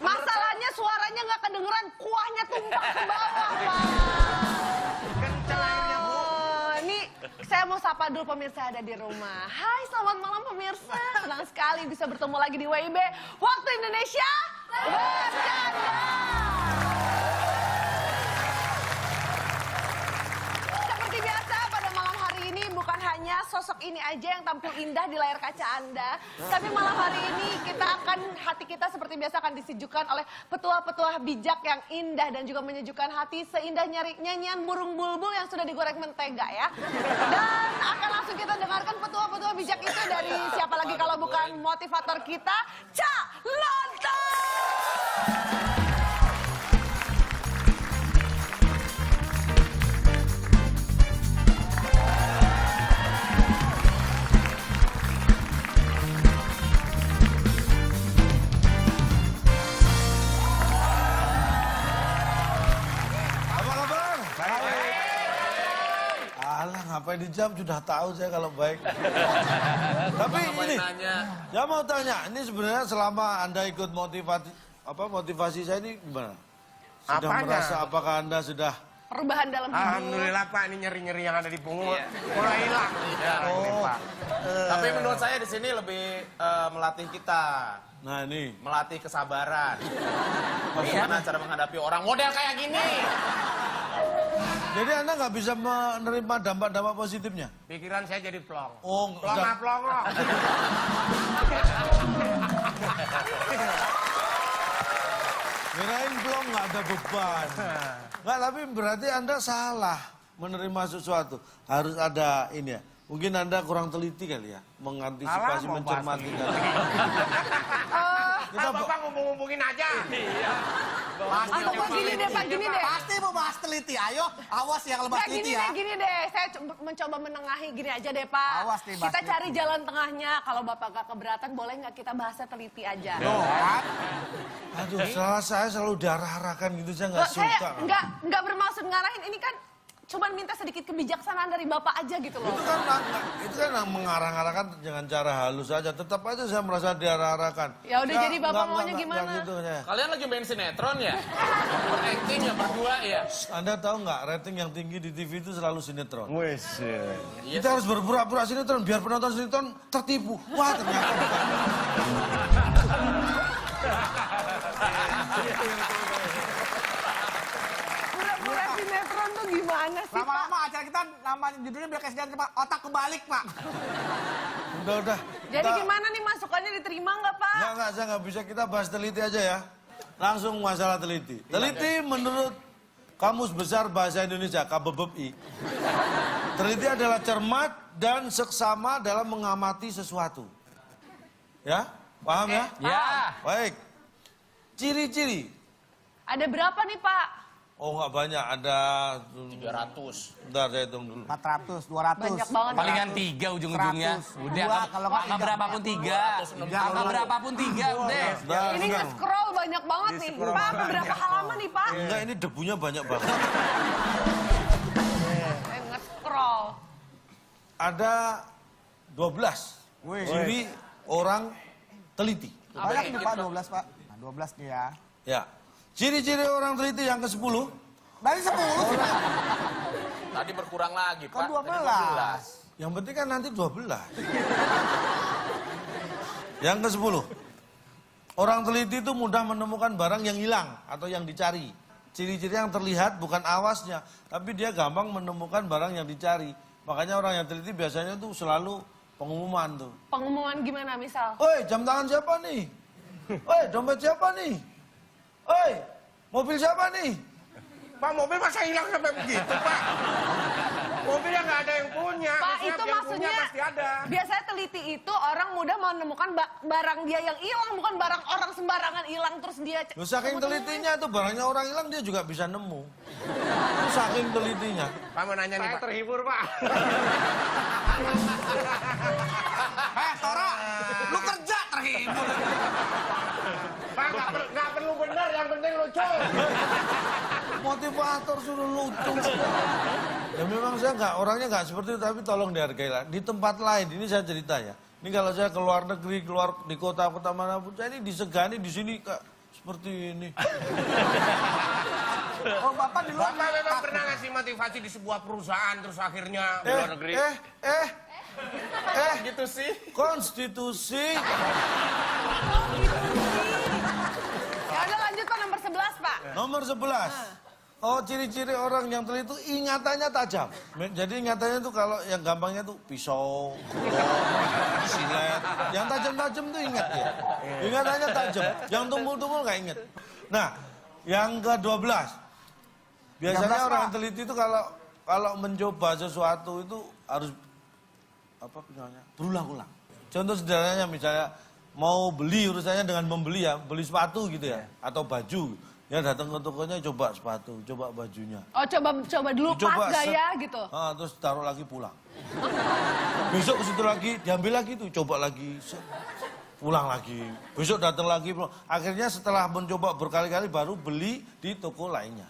Masalahnya suaranya nggak kedengeran, kuahnya tumpah ke bawah, Pak. Kenceng airnya, Bu. Ini saya mau sapa dulu pemirsa ada di rumah. Hai, selamat malam pemirsa. Senang sekali bisa bertemu lagi di WIB. Waktu Indonesia bercanda. Seperti biasa pada malam hari ini bukan hanya sosok ini aja yang tampil indah di layar kaca Anda. Tapi malam hari ini hati kita seperti biasa akan disejukkan oleh petua-petua bijak yang indah dan juga menyejukkan hati seindah nyanyian burung bulbul yang sudah digoreng mentega ya. Dan akan langsung kita dengarkan petua-petua bijak itu dari siapa lagi kalau bukan motivator kita, Cak Lontong. Ngapain dijam sudah tahu saya kalau baik. Tapi ini, ya mau tanya, ini sebenarnya selama Anda ikut motivasi saya ini gimana? Sudah merasa apakah Anda sudah perubahan dalam hidup? Alhamdulillah Pak, ini nyeri-nyeri yang ada di punggung mulai hilang. Pak. Tapi menurut saya di sini lebih melatih kita. Nah ini melatih kesabaran. Bagaimana cara menghadapi orang model kayak gini? Jadi Anda nggak bisa menerima dampak-dampak positifnya? Pikiran saya jadi plong. Oh, plong. Kirain plong nggak ada beban. Nggak, tapi berarti Anda salah menerima sesuatu. Harus ada ini ya. Mungkin Anda kurang teliti kali ya, mengantisipasi, mencermati. Kita Bapak ngumpul-ngumpulin aja. Iya. Atau gini deh Pak, gini deh. Pasti mau bahas teliti, ayo. Awas yang lepas teliti ya. Gini deh, saya mencoba menengahi gini aja deh Pak. Awas nih, kita cari jalan tengahnya. Kalau Bapak gak keberatan, boleh nggak kita bahasnya teliti aja? Aduh, saya selalu diarah-arahkan gitu, saya nggak suka. Saya nggak bermaksud ngarahin, ini kan cuman minta sedikit kebijaksanaan dari Bapak aja gitu loh. Itu kan mengarah-arahkan dengan cara halus saja. Tetap aja saya merasa diarah-arahkan. Ya udah, jadi Bapak maunya gimana? Gitu, kalian lagi main sinetron ya? Acting ya berdua ya? Anda tahu nggak, rating yang tinggi di TV itu selalu sinetron. Wes. Kita harus berpura-pura sinetron biar penonton sinetron tertipu. Wah, ternyata bukan. Pura-pura sinetron tuh gimana sih, Pak? Lama-lama acara kita namanya judulnya biar kayak sinetron, Pak. Otak kebalik, Pak. Udah. Jadi gimana nih, masukannya diterima nggak, Pak? Nggak, saya nggak bisa. Kita bahas teliti aja ya. Langsung masalah teliti. Teliti menurut Kamus Besar Bahasa Indonesia, KBBI. Teliti adalah cermat dan seksama dalam mengamati sesuatu. Ya? Paham ya? Ya. Baik. Ciri-ciri. Ada berapa nih, Pak? Oh, nggak banyak. Ada 300. Bentar, saya hitung dulu. 400, 200. Banyak banget. Palingan 3 ujung-ujungnya. 100. Udah, Dua, kalau nggak angka berapapun 3. Angka berapapun 3, udah. Ini nge-scroll banyak banget nih. Pak, berapa halaman nih, Pak? Enggak, ini debunya banyak banget. Nge-scroll. Ada 12 ciri orang teliti. Banyak nih, Pak, 12, Pak. Nah, 12 nih ya. Ya. Ciri-ciri orang teliti yang ke-10. Dari 10 sih, Pak. Tadi berkurang lagi, Kan Pak. 12. Yang penting kan nanti 12. Yang ke-10. Orang teliti itu mudah menemukan barang yang hilang atau yang dicari. Ciri-ciri yang terlihat bukan awasnya, tapi dia gampang menemukan barang yang dicari. Makanya orang yang teliti biasanya tuh selalu pengumuman tuh. Pengumuman gimana misal? Oi, jam tangan siapa nih? Oi, dompet siapa nih? Oi, mobil siapa nih? Pak, mobil masa hilang sampai begitu, Pak? Mobilnya nggak ada yang punya. Pak, Maksudnya itu yang maksudnya punya pasti ada. biasanya teliti itu orang mudah menemukan barang dia yang hilang, bukan barang orang sembarangan hilang terus dia... Loh, saking telitinya tuh barangnya orang hilang dia juga bisa nemu. Itu saking telitinya. Pak mau nanya nih, Pak. Terhibur, Pak. Tora, lu kerja terhibur. Pak, nggak perlu benar, yang penting lucu. Motivator suruh lucu. Ya memang saya orangnya nggak seperti itu, tapi tolong dihargai lah. Di tempat lain, ini saya cerita ya. Ini kalau saya keluar negeri, keluar di kota-kota manapun, saya ini disegani di sini seperti ini. Oh, Bapak di luar. Bapak memang pernah ngasih motivasi di sebuah perusahaan terus akhirnya di luar negeri. Gitu sih. Konstitusi. Ya udah lanjut Pak, nomor 11 Pak. Nomor 11. Oh, ciri-ciri orang yang teliti itu ingatannya tajam. Jadi ingatannya tuh kalau yang gampangnya tuh pisau, golok, silet. Yang tajam-tajam tuh ingat ya. Ingatannya tajam. Yang tumpul-tumpul nggak ingat. Nah, yang ke-12. Biasanya 13, orang Pak. yang teliti itu kalau mencoba sesuatu itu harus apa namanya? Berulang-ulang. Contoh sederhananya misalnya mau beli urusannya dengan membeli ya, beli sepatu gitu ya, atau baju. Ya datang ke tokonya coba sepatu, coba bajunya. Oh coba dulu pas gak ya gitu. Terus taruh lagi pulang. Besok ke situ lagi, diambil lagi tuh, coba lagi. Pulang lagi. Besok datang lagi. Pulang. Akhirnya setelah mencoba berkali-kali baru beli di toko lainnya.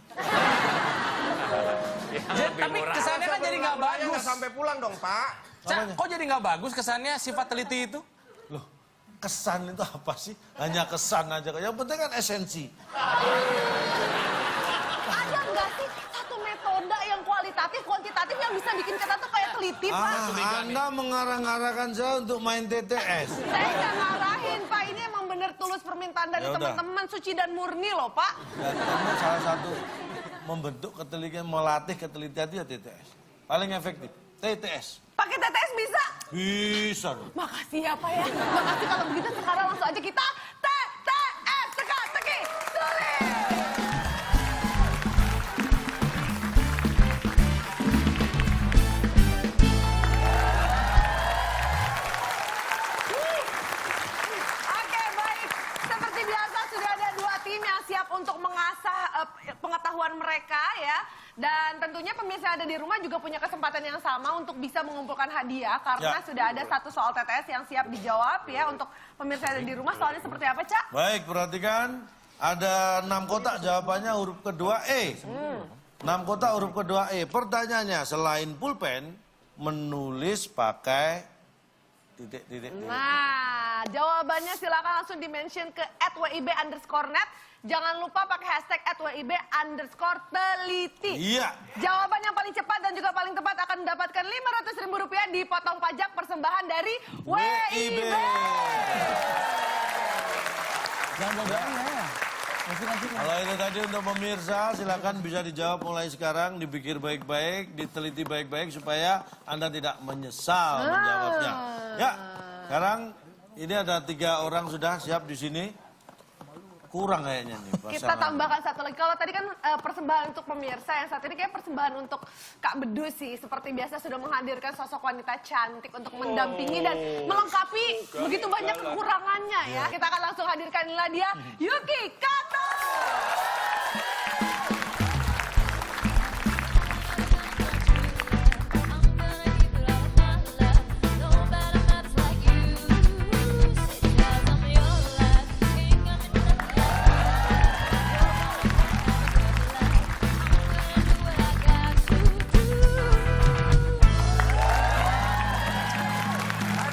Tapi kesannya kan jadi nggak Mulanya bagus. nggak sampai pulang dong, Pak. Cak, kok jadi nggak bagus kesannya sifat teliti itu? Loh, kesan itu apa sih? Hanya kesan aja. Yang penting kan esensi. Ada nggak sih satu metode yang kualitatif, kuantitatif yang bisa bikin kita tuh kayak teliti Pak? Anda mengarah-ngarahkan saya untuk main TTS. Saya nggak ngarahin Pak, ini emang bener tulus permintaan dari Ya udah. teman-teman suci dan murni loh Pak. Dan kamu salah satu membentuk ketelitian, melatih ketelitian itu ya TTS. Paling efektif, TTS. Pakai TTS bisa? Bisa. Makasih ya Pak ya. Makasih kalau begitu sekarang langsung aja kita TTS teka-teki sulit. Oke baik, seperti biasa sudah ada dua tim yang siap untuk mengasah pengetahuan mereka ya. Dan tentunya pemirsa yang ada di rumah juga punya kesempatan yang sama untuk bisa mengumpulkan hadiah karena Ya. sudah ada satu soal TTS yang siap dijawab ya untuk pemirsa yang ada di rumah. Soalnya seperti apa Cak? Baik, perhatikan. Ada 6 kotak jawabannya huruf kedua E. 6 kotak huruf kedua E. Pertanyaannya, selain pulpen, menulis pakai titik. Nah, jawabannya silakan langsung di-mention ke @wib_net. Jangan lupa pakai hashtag @wib_teliti. Iya. Jawaban yang paling cepat dan juga paling tepat akan mendapatkan Rp500.000 dipotong pajak persembahan dari WIB. Kalau itu tadi untuk pemirsa, silakan bisa dijawab mulai sekarang, dipikir baik-baik, diteliti baik-baik supaya Anda tidak menyesal menjawabnya. Ya, sekarang ini ada 3 orang sudah siap di sini. Kurang kayaknya nih Kita pasangan. tambahkan satu lagi. Kalau tadi kan persembahan untuk pemirsa, yang saat ini kayak persembahan untuk Kak Bedu sih. Seperti biasa sudah menghadirkan sosok wanita cantik untuk mendampingi dan melengkapi begitu banyak kekurangannya ya. Kita akan langsung hadirkan inilah dia, Yuki Kato.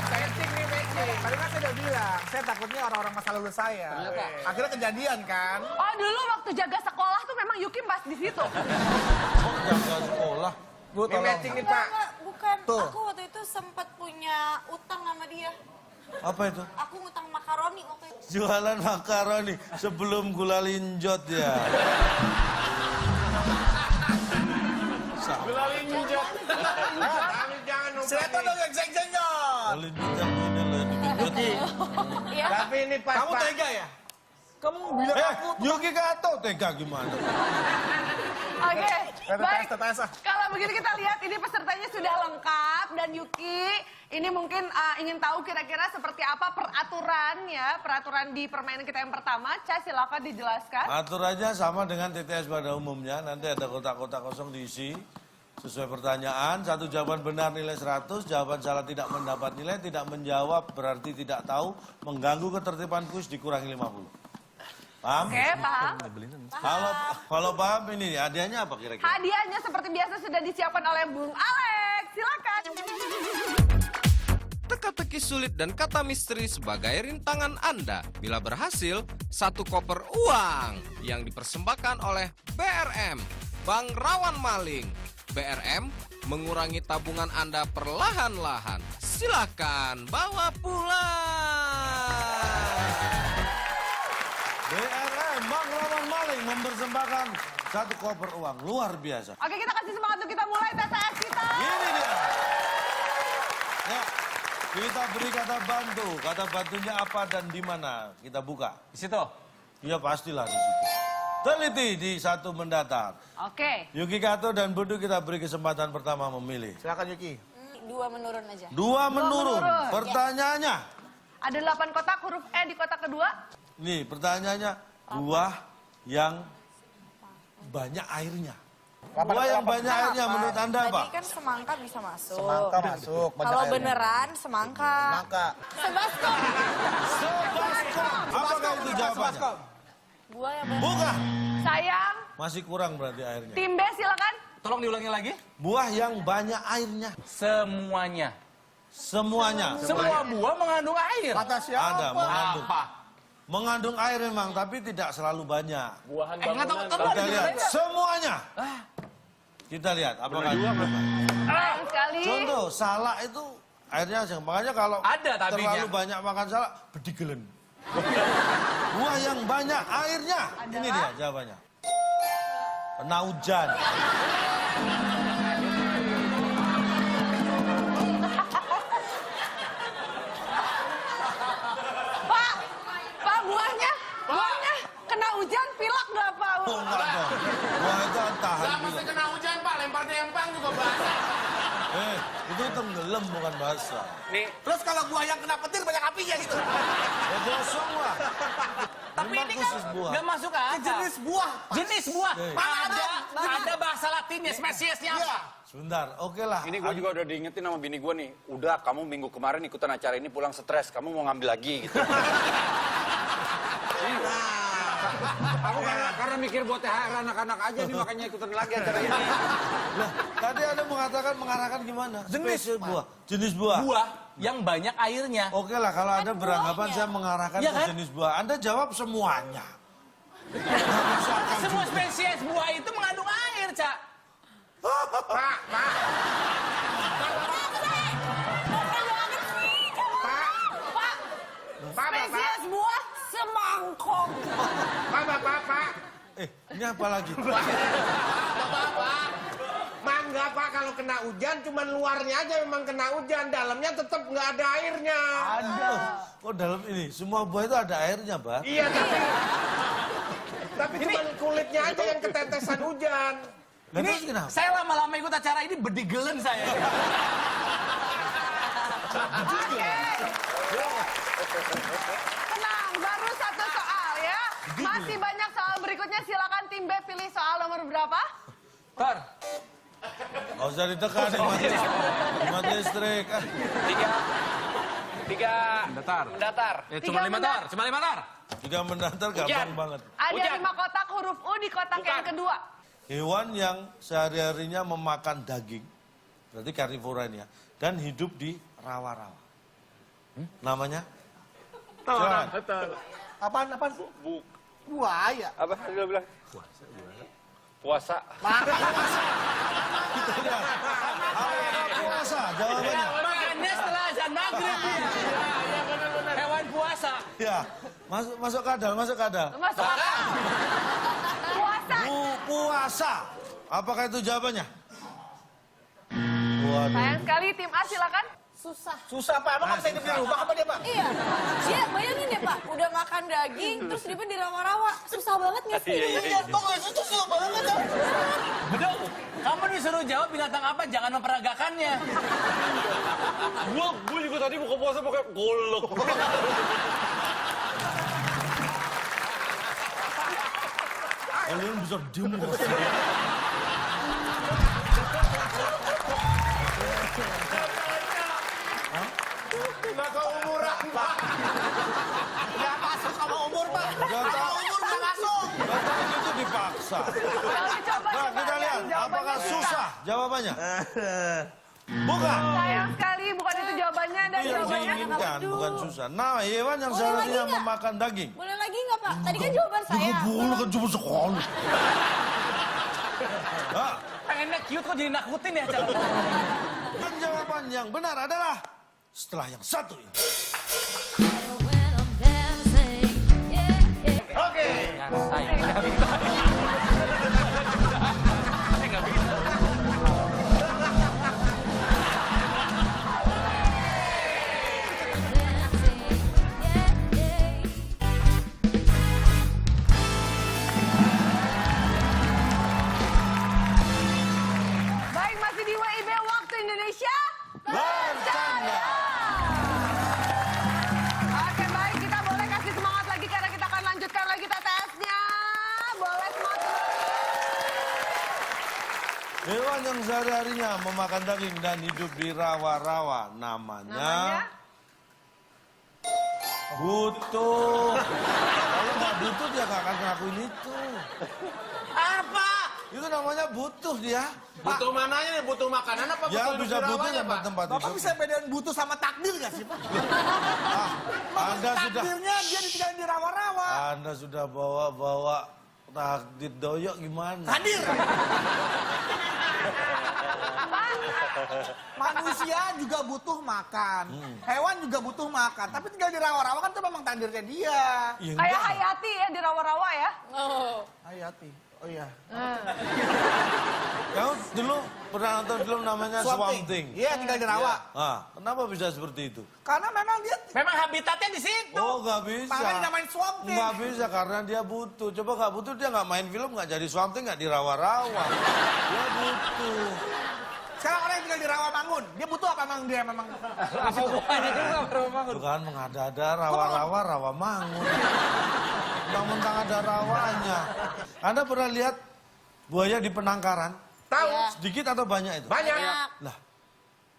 Setting nih, matching. Tadi kan saya udah bilang, saya takutnya orang-orang masa lalu saya. Akhirnya kejadian kan. Oh dulu waktu jaga sekolah tuh memang Yuki pas di situ. Oh, jaga sekolah. Bu, Ini tolong. matching nih, Pak. Bukan. Tuh. Aku waktu itu sempat punya utang sama dia. Apa itu? Aku ngutang makaroni waktu itu. Jualan makaroni sebelum gula linjot ya. Gula linjot. Kami jangan lupa Silakan nih. dong yang jeng-jengon. Linjot yang ini loh, dilinjot. Tapi ini pas, Kamu Pak. tega ya? Kamu bilang aku Yuki Kato tega gimana? Oke, baik. TTS ah. Kalau begitu kita lihat ini pesertanya sudah lengkap dan Yuki ini mungkin ingin tahu kira-kira seperti apa peraturan ya, peraturan di permainan kita yang pertama. Ca, silakan dijelaskan. Aturannya sama dengan TTS pada umumnya, nanti ada kotak-kotak kosong diisi sesuai pertanyaan. Satu jawaban benar nilai 100, jawaban salah tidak mendapat nilai, tidak menjawab berarti tidak tahu, mengganggu ketertiban kuis dikurangi 50. Paham? Oke, paham. Kalau paham ini hadiahnya apa kira-kira? Hadiahnya seperti biasa sudah disiapkan oleh Bung Alex. Silakan. teka-teki sulit dan kata misteri sebagai rintangan Anda. Bila berhasil, 1 koper uang yang dipersembahkan oleh BRM, Bank Rawan Maling. BRM mengurangi tabungan Anda perlahan-lahan. Silakan bawa pulang. BRM, Bank Rawan Maling mempersembahkan 1 koper uang. Luar biasa. Oke, kita kasih semangat untuk kita mulai TTS kita. Ini dia. Ya, kita beri kata bantu. Kata bantunya apa dan di mana? Kita buka. Di situ. Ya pastilah di situ. Teliti di 1 mendatar. Oke. Yuki Kato dan Budu kita beri kesempatan pertama memilih. Silakan Yuki. 2 menurun aja. 2 menurun. menurun. Pertanyaannya. Ada 8 kotak, huruf E di kotak kedua. Nih pertanyaannya. Buah yang banyak airnya. Buah yang banyak airnya menurut Anda apa? Tadi kan semangka bisa masuk. Semangka masuk. banyak Kalau airnya. beneran semangka. Semangka. Sebaskom. Apakah itu jawabannya? Buah yang Bukan. Sayang, Masih kurang berarti airnya. tim B silakan. Tolong diulangi lagi. Buah yang banyak airnya. Semuanya. Semuanya. Semua buah mengandung air. Kata siapa? Ada mengandung. Apa? Mengandung air memang, tapi tidak selalu banyak. Nggak tahu. Kita lihat semuanya. Kita lihat apakah itu. Sayang sekali. Contoh, salak itu airnya sedang. Makanya kalau Ada tabinya. terlalu banyak makan salak, bedigelen. Buah yang banyak airnya. Ini dia jawabannya. Kena hujan. Pak, buahnya kena hujan, pilak nggak Pak? Oh, enggak dong. Buah itu tahan. Lah mesti kena hujan Pak, lempar tempang juga basah. Itu tenggelam bukan basah. Terus kalau buah yang kena petir banyak apinya gitu. Ya gosong lah. Tapi Memang ini khusus kan buah. nggak masuk akal. Jenis buah. Jenis buah. Eh. Ada bahasa latinnya, spesiesnya apa? Sebentar, oke lah. Ini gue juga udah diingetin sama bini gue nih. Udah, kamu minggu kemarin ikutan acara ini pulang stres. Kamu mau ngambil lagi gitu. Aku karena mikir buat THR anak-anak aja nih makanya ikutan lagi acara ini. Lah, tadi Anda mengatakan mengarahkan gimana? Spesies buah. Jenis buah. Buah yang banyak airnya. Oke lah, kalau Anda beranggapan saya mengarahkan Iya ke kan? jenis buah. Anda jawab semuanya. Semua spesies buah itu mengandung air, Cak. Spesies buah semangkok. Pak. Ini apa lagi? Mangga Pak, kalau kena hujan cuman luarnya aja memang kena hujan, dalamnya tetap nggak ada airnya. Aduh, kok dalam ini semua buah itu ada airnya, Pak? Iya, tapi cuman kulitnya aja yang ketetesan hujan. Lah, terus kenapa? Saya lama-lama ikut acara ini bedigelen saya. Tenang, baru 1 soal ya. Masih banyak soal berikutnya, silakan tim B pilih soal nomor berapa? Tor. Nggak usah ditekan, hemat listrik. Tiga Mendatar. mendatar. Cuma 5 tor, cuma 5 tor. 3 mendatar gampang banget. Ada Hujan. 5 kotak, huruf U di kotak yang kedua. Hewan yang sehari-harinya memakan daging, berarti karnivora ini ya, dan hidup di rawa-rawa. Namanya? Silakan. Apaan? Buaya. Apa tadi lo bilang? Puasa. Kita lihat. Apakah puasa? Jawabannya. Makannya setelah azan maghrib dia. Hewan puasa. Ya, masuk kadal. Masuk akal. Puasa. Puasa. Apakah itu jawabannya? Waduh. Sayang sekali, tim A silakan. Susah Pak, emang nggak bisa hidup di rumah apa dia Pak? Iya. Dia bayangin deh Pak, udah makan daging, terus dia di rawa-rawa. Susah banget nggak sih? Itu susah banget ya. Beduk, kamu disuruh jawab binatang apa, jangan memperagakannya. Gue juga tadi buka puasa pakai golok. Kalian bisa diem nggak sih? Nggak keumuran Pak. Nggak masuk sama umur Pak. Nggak tahu. Umur nggak masuk. Nggak tahu itu dipaksa. Nah, kita lihat. Apakah susah jawabannya? Bukan. Sayang sekali, bukan itu jawabannya. jawabannya dan Itu yang jawabannya. diinginkan, bukan susah. Nah, hewan yang Boleh seharusnya lagi nggak? memakan daging. Boleh lagi nggak Pak? Tadi kan jawaban saya. Boleh kan cuma sekali. Ah, Pengennya cute kok jadi nakutin ya cara. dan jawaban yang benar adalah setelah yang satu ini. Baik, masih di WIB Waktu Indonesia. Bercanda. Oke, baik. Kita boleh kasih semangat lagi karena kita akan lanjutkan lagi TTS-nya. Boleh semangat. Hewan yang sehari-harinya memakan daging dan hidup di rawa-rawa. Namanya butuh. Kalau nggak butuh dia nggak akan ngelakuin itu. Apa? Itu namanya butuh dia. Butuh mananya nih? Butuh makanan apa Ya butuh bisa butuh dirawatnya, Pak? tempat-tempat Bapak hidup. bisa bedain butuh sama takdir gak sih, Pak? Anda sudah Takdirnya dia ditinggalin di rawa-rawa. Anda sudah bawa takdir doyok gimana? Hadir. Manusia juga butuh makan. Hewan juga butuh makan. Tapi tinggal di rawa-rawa kan itu memang takdirnya dia. Ya, Kayak enggak. Hayati ya di rawa-rawa ya. Oh. Hayati. Oh iya. Kamu dulu pernah nonton film namanya Swamp Thing? Iya, tinggal di rawa. Ah, kenapa bisa seperti itu? Karena memang dia Memang habitatnya di situ. Oh, nggak bisa. makanya dinamain Swamp Thing. Nggak bisa karena dia butuh. Coba nggak butuh dia nggak main film, nggak jadi Swamp Thing, nggak di rawa-rawa. Dia butuh. Sekarang orang yang tinggal di Rawamangun, dia butuh apa memang dia memang? Apa hubungannya juga Rawamangun? Bukan mengada-ada rawa-rawa, rawa mangun. Mentang-mentang ada rawanya. Anda pernah lihat buaya di penangkaran? Tahu? Iya. Sedikit atau banyak itu? Banyak. Lah,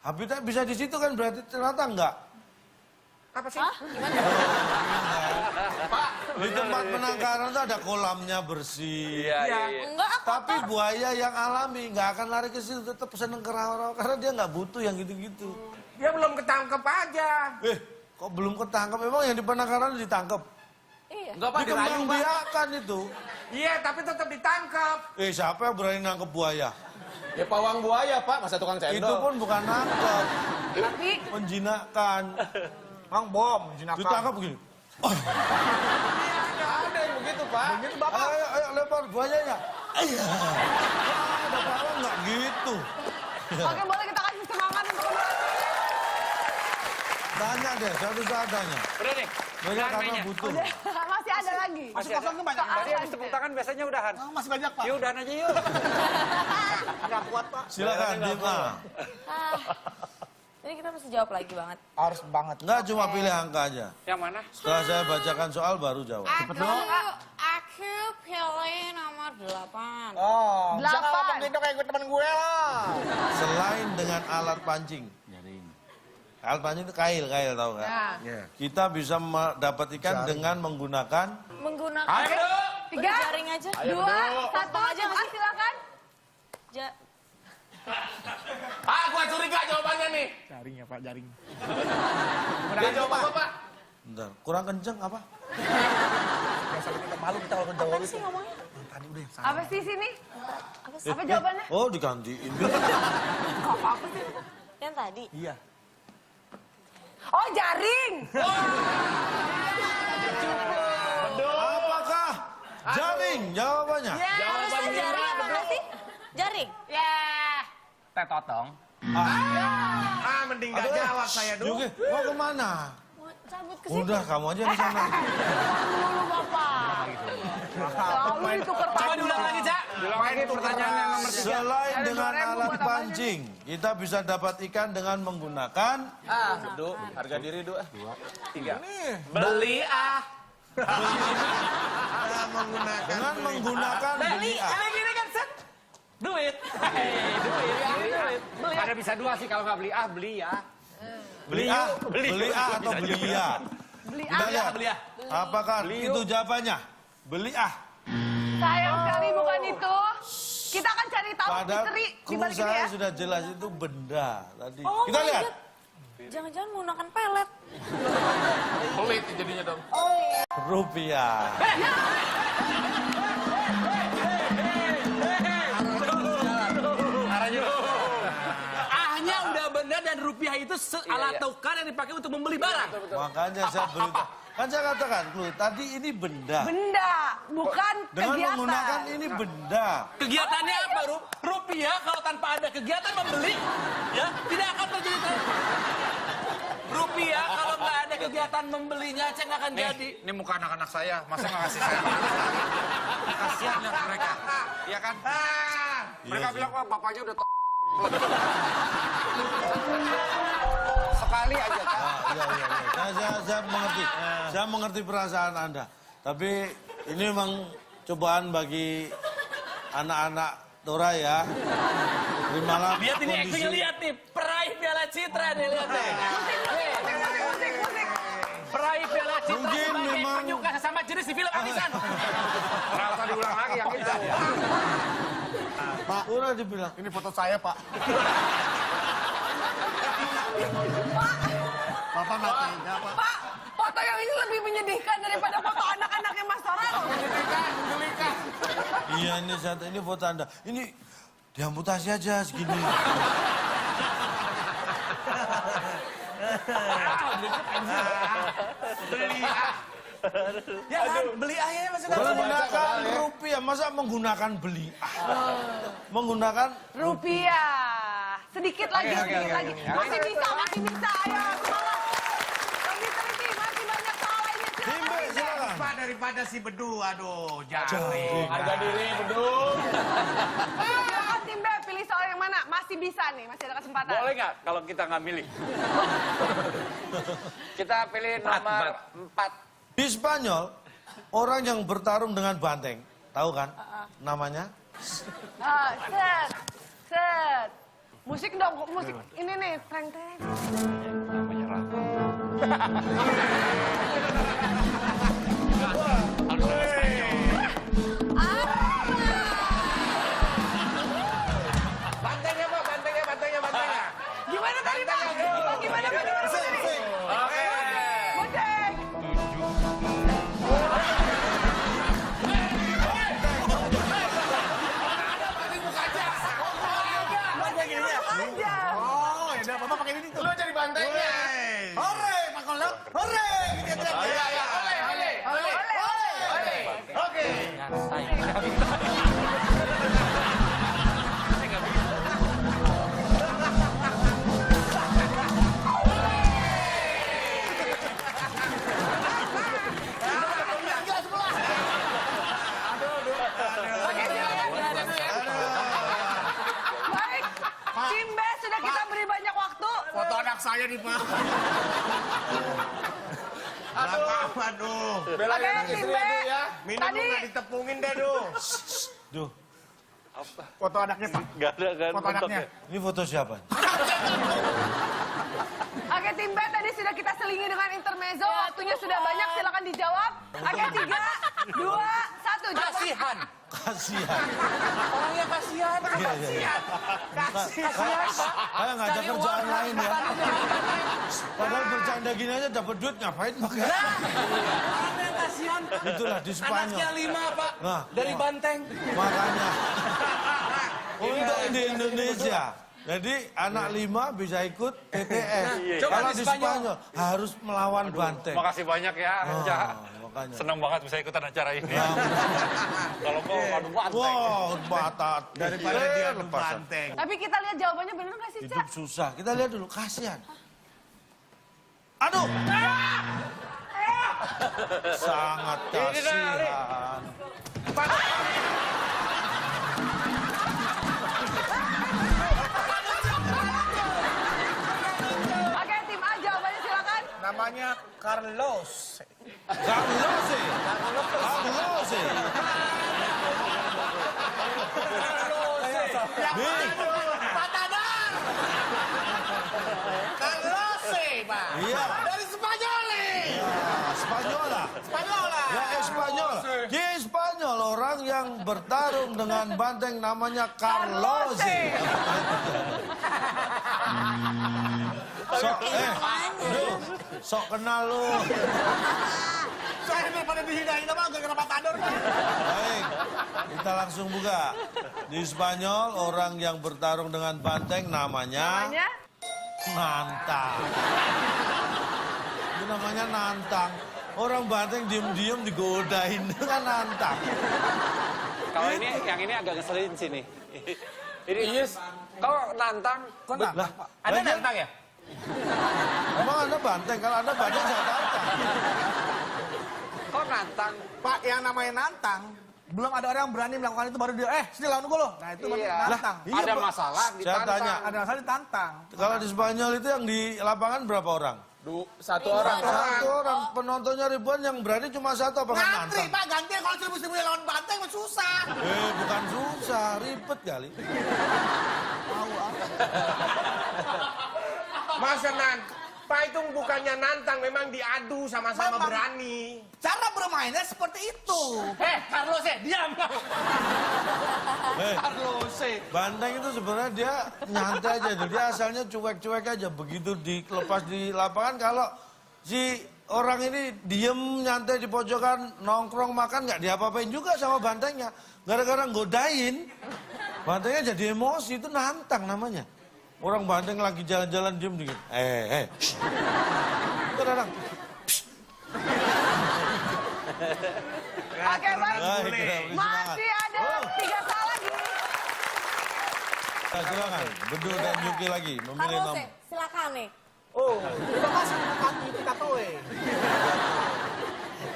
habitat bisa di situ kan berarti ternyata enggak. Apa sih? Di tempat penangkaran itu ada kolamnya bersih. Enggak, aku Tapi buaya yang alami nggak akan lari ke situ, tetap seneng ke rawa-rawa karena dia nggak butuh yang gitu-gitu. Dia belum ketangkep aja. Kok belum ketangkep? Emang yang di penangkaran ditangkep? Iya. Enggak, Pak, dirayu, Pak. Dikembangbiakan itu. Iya, tapi tetap ditangkap. Siapa yang berani nangkep buaya? Ya pawang buaya, Pak. Masa tukang cendol? Itu pun bukan nangkep, Tapi menjinakkan. Mang bom, jinakal. Ditangkap begini. Nggak ada yang begitu, Pak. Begitu Bapak. Ayo lempar buayanya. Iya. Ada pawang nggak gitu. oke, boleh kita kasih semangat untuk Tanya deh, satu saat tanya. Udah nih. Mereka karena butuh. masih ada lagi. Masih kosong tuh banyak. Soal Tadi habis tepuk tangan biasanya udahan. Oh, masih banyak, Pak. Yuk, udahan aja yuk. Nggak kuat, Pak. Silakan, Dima. Ini kita mesti jawab lagi banget. Harus banget. Nggak cuma pilih angka aja. Yang mana? Setelah saya bacakan soal baru jawab. Aku pilih nomor 8. Oh, bisa nggak 8. ngomong gitu kayak gue temen gue lah. Selain dengan alat pancing. Alat pancing itu kail tahu nggak? Ya. Kita bisa mendapat ikan dengan menggunakan Menggunakan Ayo, Tiga, jaring aja. 2, 1, aja nggak sih? silakan. Gua curiga jawabannya nih. Jaring ya, Pak, jaring. Dia jawab apa, Pak? bentar, kurang kenceng apa? Biasa kita malu kita kalau jawab Apa itu. sih ngomongnya? Tadi udah yang salah. Apa sih sini? Apa jawabannya? Oh, digantiin. Apa sih? Yang tadi. Iya. Oh, jaring. Apakah jaring jawabannya? Harusnya jaring apa nggak sih? Jaring. tetotong. Mending gak jawab saya dulu. Yuki, mau kemana? Mau cabut ke situ. Udah, kamu aja di sana. Dulu, Bapak. Lalu ditukar Coba diulang lagi, Cak. Bilang lagi pertanyaan yang nomor 3. Selain Ada dengan 2.000 alat buat apa aja pancing, kita bisa dapat ikan dengan menggunakan Du, harga diri, Du. 3. Beli dengan menggunakan beli ah. Ini kan set. Duit. Duit. Ada bisa 2 sih kalau nggak beli beli ya. Beli A atau beli ya? Beli Kita A. lihat. Beli A. Apakah itu jawabannya? Beli A. Sayang sekali bukan itu. Kita akan cari tahu Padahal misteri di clue balik ini saya ya. sudah jelas itu benda tadi. Oh Kita my lihat. God. Jangan-jangan menggunakan pelet. Pelit jadinya dong. Rupiah. Ahnya udah benar dan rupiah itu alat tukar yang dipakai untuk membeli barang. Makanya saya beritahu. Kan saya katakan, tadi ini benda. Benda, bukan Dengan kegiatan. menggunakan ini benda. Kegiatannya apa, Rup? Rupiah kalau tanpa ada kegiatan membeli, ya tidak akan terjadi. Rupiah kalau nggak ada kegiatan membelinya, cek nggak akan jadi. Ini muka anak-anak saya, masa nggak kasih saya? Kasihan lihat mereka. Iya kan? Mereka bilang, wah bapaknya udah sekali aja, Kak. Iya. Saya mengerti. Saya mengerti perasaan Anda. Tapi ini memang cobaan bagi anak-anak Tora ya. Terimalah Lihat ini kondisi. actingnya, lihat nih, peraih Piala Citra nih, lihat nih. Peraih Piala Citra Mungkin sebagai memang- penyuka sesama jenis di film Arisan. Ternyata diulang lagi yang itu. Pak, udah dibilang. Ini foto saya, Pak. Bapak nggak tega, Pak. Pak, foto yang ini lebih menyedihkan daripada foto anak-anaknya Mas Tora loh. Iya ini foto Anda. Ini diamputasi aja segini. Ya kan, beli ayahnya masih nggak boleh. Menggunakan rupiah, masa menggunakan beli? Menggunakan Rupiah. Sedikit lagi, sedikit lagi. Masih bisa, ayo semangat. Lebih teliti, masih banyak soal lainnya. Timbe, silakan. Pak daripada si Bedu, aduh, jangan. Harga diri, bedung. Silakan tim B, pilih soal yang mana? Masih bisa nih, masih ada kesempatan. Boleh nggak kalau kita nggak milih? Kita pilih nomor 4. Di Spanyol, orang yang bertarung dengan banteng, tahu kan namanya? Set. Musik dong, musik ini nih, treng-treng. Bantengnya, Pak, bantengnya. Gimana tadi, Pak? Gimana tadi? Oke. Musik. Aja. Oh, ya udah, Bapak pakai ini tuh. Lu jadi bantengnya. Hore, Pak Kolak. Hore. Gitu aja. Iya. Oleh. Oke. Baik, tim B sudah kita beri banyak waktu. Foto anak saya nih, Pak. Aduh. Belain anak tim istri B. aduh ya. Minum Tadi nggak ditepungin deh, Duh. Duh, Foto anaknya, Pak. Nggak ada kan Foto anaknya. ini foto siapa? Oke, tim B tadi sudah kita selingi dengan intermezzo. Waktunya sudah banyak, silakan dijawab. Oke, 3, 2, 1, jawab. Kasihan. Kasihan. Orangnya kasihan. Iya. Kayak ngajak kerjaan lain ya. Padahal bercanda gini aja dapat duit, ngapain pakai? Orangnya kasihan. Itulah di Spanyol. Anaknya 5, Pak. Nah, Dari Banteng. Makanya. Untuk di Indonesia. Jadi anak 5 bisa ikut PTS. Coba Kalau di di Spanyol. Spanyol harus melawan banteng. Makasih banyak ya, Renca. Makanya. Senang banget bisa ikutan acara ini. Kalau mau adu banteng. Wow, batat. Daripada dia adu lepasan. banteng. Tapi kita lihat jawabannya bener nggak sih, Cak? Hidup susah. Kita lihat dulu, kasihan. Aduh. Sangat kasihan. Oke, tim A jawabannya silakan. Namanya Carlos. Carlos. Nih, Pak Tadar. Carlos, Pak. iya. Dari Spanyol nih. Spanyola. Spanyol lah. Ya, Spanyol. Di Spanyol orang yang bertarung dengan banteng namanya Carlos. Sok, sok kenal lu. Saya daripada dihina-hina mah gak kenapa tador Pak. Baik, kita langsung buka. Di Spanyol, orang yang bertarung dengan banteng namanya nantang. Itu namanya nantang. Orang banteng diem-diem digodain dengan nantang. Kalau ini, yang ini agak ngeselin sini. Ini yes. Kau nantang. Kok nantang Pak? Ada nantang ya? Emang Anda banteng? Kalau Anda banteng, saya nantang. Kau nantang. Pak, yang namanya nantang, belum ada orang yang berani melakukan itu baru dia, sini lawan gue loh. Nah itu baru Iya. nantang. Iya, Ada Pak. masalah Saya ditantang. tanya, Ada masalah ditantang. kalau di Spanyol itu yang di lapangan berapa orang? Satu orang. Satu orang. Penontonnya ribuan, yang berani cuma satu apa kan Ngantri nantang? Pak, gantian kalau seribu-seribu lawan banteng mah susah. Bukan susah, ribet kali. Masa Pak itu bukannya nantang, memang diadu sama-sama Memang. berani. Cara bermainnya seperti itu. Carlos diam kau. Carlos, banteng itu sebenarnya dia nyantai aja, dia asalnya cuek-cuek aja. Begitu dilepas di lapangan, kalau si orang ini diem nyantai di pojokan, nongkrong makan, nggak diapa-apain juga sama bantengnya. Gara-gara godain, bantengnya jadi emosi, itu nantang namanya. Orang banteng lagi jalan-jalan diem dikit. Itu datang. Oke, baik. Baik, Masih ada 3 salah lagi. Silakan, Bedu dan Yuki lagi memilih Carlos, nomor. silakan nih. Oh, terima kasih bukan kita tahu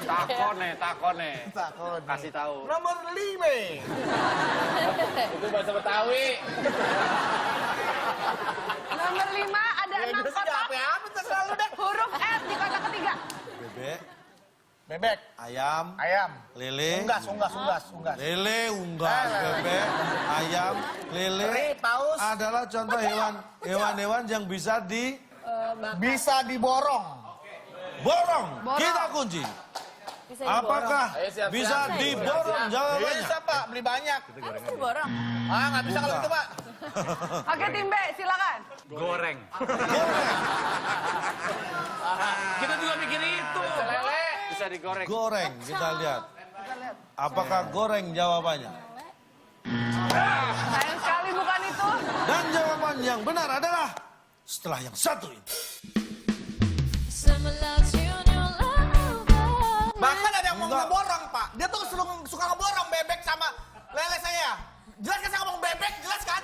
Takone. Takon. Kasih tahu. Nomor 5. Itu bahasa Betawi. Nomor 5 ada 6 kotak. Apa terserah lu deh. Huruf F di kotak ketiga. Bebek, Bebek, ayam, ayam, lele, unggas. lele, unggas, bebek, ayam, lele Paus. adalah contoh hewan-hewan yang bisa Bisa diborong. diborong. Kita kunci. Bisa diborong. Apakah Ayo, siap-siap. bisa diborong? Jawabannya. Bisa Pak, beli banyak. Kan bisa diborong. Nggak bisa kalau itu Pak. Oke, tim B, silakan. Goreng. Kita juga mikir itu. Lele. Bisa digoreng. Goreng, kita lihat. Apakah goreng jawabannya? Sayang sekali bukan itu. Dan jawaban yang benar adalah setelah yang satu ini. Bahkan ada yang mau ngeborong Pak. Dia tuh suka ngeborong bebek sama lele saya. Jelas kan saya ngomong bebek, jelas kan?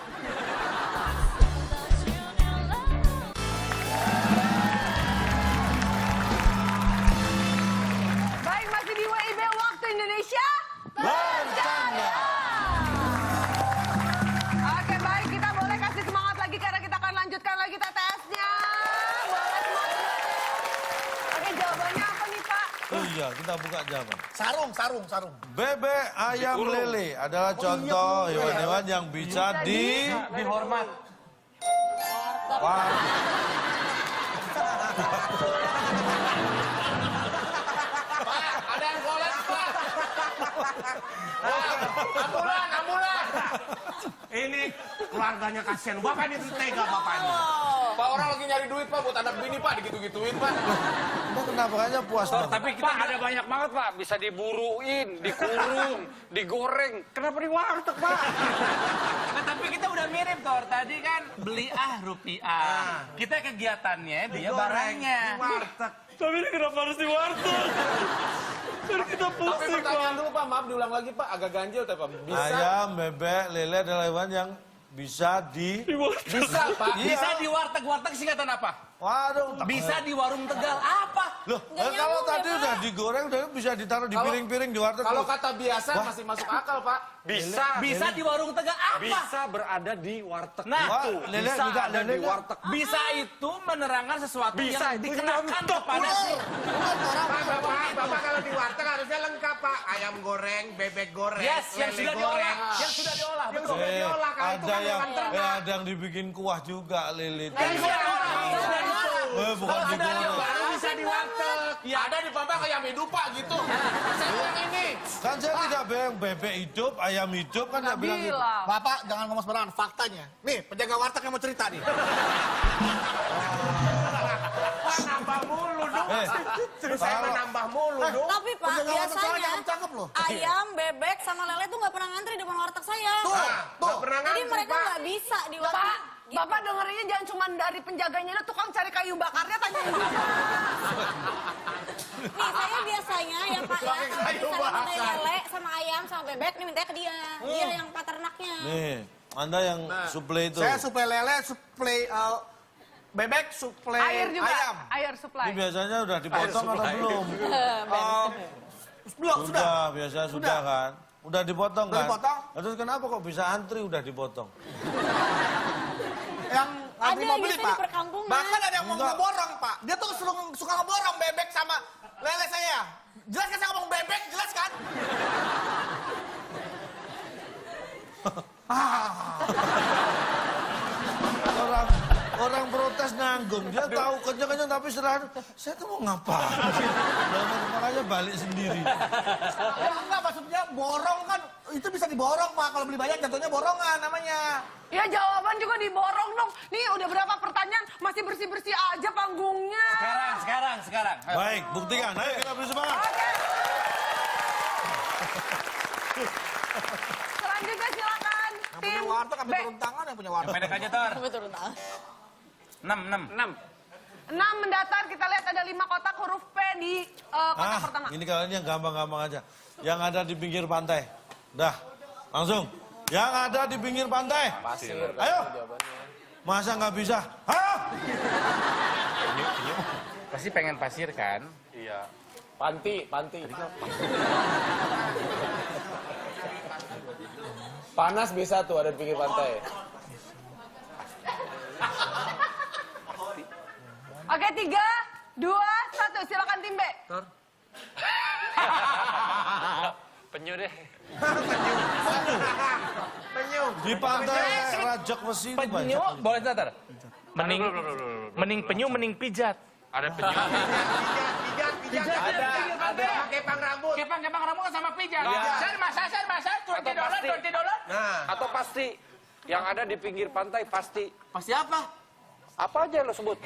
Baik, masih di WIB Waktu Indonesia. Bercanda. Oke, baik, kita boleh kasih semangat lagi karena kita akan lanjutkan lagi TTS-nya. Boleh semangat. Oke, jawabannya apa nih, Pak? Oh iya, kita buka jawaban. Sarung. Bebek, ayam, lele adalah contoh hewan-hewan yang bisa Dihormat. Wah, Ada yang kolet, Pak. Ambulan. Ini keluarganya kasihan. Bapak ini tega bapaknya. Pak, orang lagi nyari duit, Pak, buat anak bini, Pak, digitu-gituin, Pak. Anda kenapa aja puas banget? Tapi kita ada banyak banget, Pak. Bisa diburuin, dikurung, digoreng. Kenapa di warteg, Pak? Nah, tapi kita udah mirip, Tor. Tadi kan beli rupiah. Kita kegiatannya, dia barangnya. Warteg. Tapi ini kenapa harus di warteg? Kan kita Tapi pusing, pertanyaan dulu, Pak. Maaf diulang lagi, Pak. Agak ganjil, tapi Pak. Bisa. Ayam, bebek, lele adalah hewan yang bisa Bisa, Pak. Iya. Bisa di warteg singkatan apa? Waduh, Bisa di warung Tegal. Apa? Loh, Nggak kalau nyambung tadi ya, Pak. udah digoreng, udah bisa ditaruh di piring-piring di warteg. Kalau terus. kata biasa masih masuk akal, Pak. Bisa di warung Tegal. Apa? bisa berada di warteg. Nah, Wah, lele bisa juga, ada lele di juga. warteg. Bisa itu menerangkan sesuatu Bisa, yang itu dikenakan nyontok, kepada si... Bapak kalau di warteg harusnya lengkap Pak. Ayam goreng, bebek goreng, Yes, yang lele sudah goreng. diolah. Yang sudah diolah, Yang betul. sudah diolah. Kalau itu ada kan yang hewan ternak. ada yang dibikin kuah juga lele. Yang sudah diolah, sudah diolah. Bukan Kalau sudah digoreng. diolah, Baru bisa di warteg. ya ada di Bapak kayak hidup, Pak, gitu. Saya bilang ini. Kan saya tidak bilang bebek hidup, ayam hidup, kan tidak bilang gitu. Bilang. Bapak jangan ngomong sembarangan, faktanya. Nih, penjaga warteg yang mau cerita nih. Gua nambah mulu, Duk. Terus saya kalau- menambah mulu, Duk. Tapi Pak, Penjaga warteg saya biasanya cakep-cakep loh. ayam, bebek, sama lele tuh nggak pernah ngantri depan warteg saya. Tuh, Nggak pernah Jadi ngantri, mereka Pak. nggak bisa di warteg. Pak, Bapak dengerinnya jangan cuma dari penjaganya, itu tukang cari kayu bakarnya tanyain juga. Nih saya biasanya ya Pak ya, kalau kayu misalnya minta bakar. lele sama ayam sama bebek, nih mintanya ke dia. Dia yang paternaknya. Nih, Anda yang suplai itu. Saya suplai lele, suplai bebek, suplai Air juga, ayam. air supply. Ini biasanya udah dipotong atau belum? Belum, sudah. Biasa sudah kan? Udah dipotong Udah kan? dipotong. Nah, terus kenapa kok bisa antri udah dipotong? Yang Ada antri mau beli, biasanya Pak. di perkampungan. Bahkan ada yang mau Enggak. ngeborong, Pak. Dia tuh suka ngeborong bebek sama lele saya. Jelas kan saya ngomong bebek, jelas kan? Orang protes nanggung, dia tahu kencang-kencang tapi serah. Saya tuh mau ngapain? Dan makanya balik sendiri. Ya enggak, maksudnya borong kan, itu bisa diborong, Pak. Kalau beli banyak jatuhnya borongan namanya. Ya jawaban juga diborong dong. Nih udah berapa pertanyaan, masih bersih-bersih aja panggungnya. Sekarang. Ayo. Baik, buktikan. Ayo kita beri semangat. Oke. Selanjutnya silakan Yang tim punya warteg sampai B. turun tangan yang punya Yang warteg. pendek aja, Tor. Sampai turun tangan. 6. 6 mendatar, kita lihat ada 5 kotak huruf P di kotak pertama. Ini kalian yang gampang-gampang aja. Yang ada di pinggir pantai. Dah, langsung. Yang ada di pinggir pantai. Ayo. Masa nggak bisa? Ayo. Pasti pengen pasir kan? Iya. Panti. Panas bisa tuh ada di pinggir pantai. Oke, 3, 2, 1, silakan tim B. Penyu deh. Penyu. Di pantai Rajak Besi itu Penyu, banyak. boleh Tar? Mending penyu, mending pijat. Ada penyu. Pijat. Ada. Pakai pang rambut. Kepang rambut sama pijat. Saya masa, $20. Nah. Atau pasti. Yang ada di pinggir pantai pasti. Pasti apa? Apa aja lo sebut?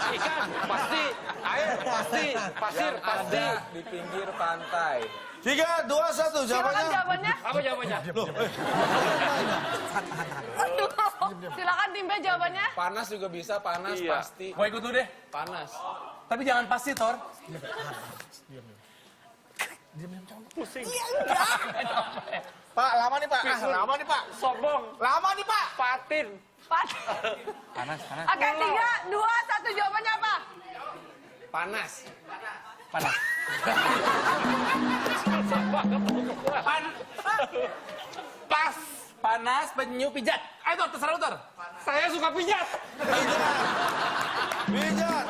Ikan, pasti. Air, pasti. Pasir, pasti. Di pinggir pantai. 3, 2, 1, Silakan jawabannya. jawabannya. Apa jawabannya? Loh, Silakan tim B jawabannya. Panas juga bisa, panas Iya. pasti. Gua ikut dulu deh. Panas. Tapi jangan pasti, Tor. Pak, lama nih, Pak. Lama nih, Pak. Sobong, Lama nih, Pak. patin. Pas. Panas. Oke, 3, 2, 1, jawabannya apa? Panas. Pas. Panas, penyu, pijat. Ayo, Tor, terserah lu, Tor. Saya suka pijat. pijat.